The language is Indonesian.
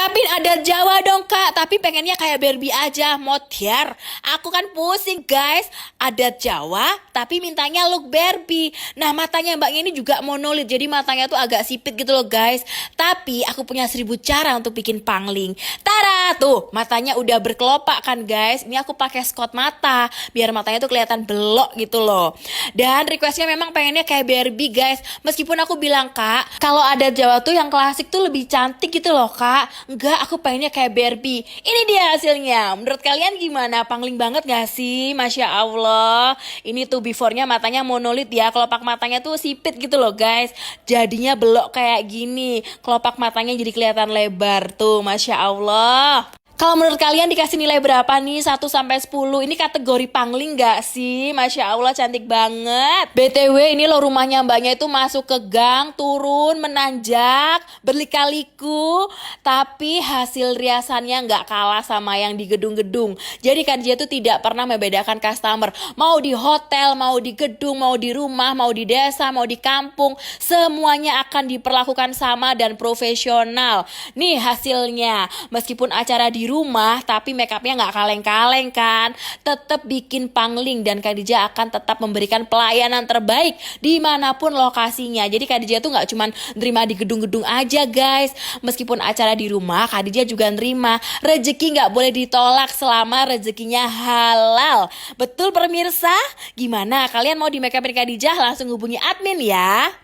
upin adat Jawa dong kak, tapi pengennya kayak Barbie aja, modern. Aku kan pusing guys, adat Jawa tapi mintanya look Barbie. Nah matanya mbaknya ini juga monolit, jadi matanya tuh agak sipit gitu loh guys. Tapi aku punya 1000 cara untuk bikin pangling. Tara tuh, matanya udah berkelopak kan guys. Ini aku pakai Scott mata, biar matanya tuh kelihatan belok gitu loh. Dan requestnya memang pengennya kayak Barbie guys. Meskipun aku bilang kak, kalau adat Jawa tuh yang klasik tuh lebih cantik gitu loh kak. Enggak, aku pengennya kayak Barbie. Ini dia hasilnya. Menurut kalian gimana? Pangling banget gak sih? Masya Allah. Ini tuh before-nya matanya monolit ya. Kelopak matanya tuh sipit gitu loh guys. Jadinya belok kayak gini. Kelopak matanya jadi kelihatan lebar tuh. Masya Allah. Kalau menurut kalian dikasih nilai berapa nih? 1 sampai 10. Ini kategori pangling gak sih? Masya Allah cantik banget. BTW ini loh rumahnya mbaknya itu masuk ke gang, turun, menanjak, berlika-liku. Tapi hasil riasannya gak kalah sama yang di gedung-gedung. Jadi Kak Dia tuh tidak pernah membedakan customer. Mau di hotel, mau di gedung, mau di rumah, mau di desa, mau di kampung. Semuanya akan diperlakukan sama dan profesional. Nih hasilnya. Meskipun acara di rumah tapi makeupnya nggak kaleng-kaleng kan, tetap bikin pangling dan Khadijah akan tetap memberikan pelayanan terbaik dimanapun lokasinya. Jadi Khadijah tuh nggak cuman nerima di gedung-gedung aja guys, meskipun acara di rumah Khadijah juga nerima. Rezeki nggak boleh ditolak selama rezekinya halal. Betul pemirsa? Gimana kalian mau di makeupin Khadijah? Langsung hubungi admin ya.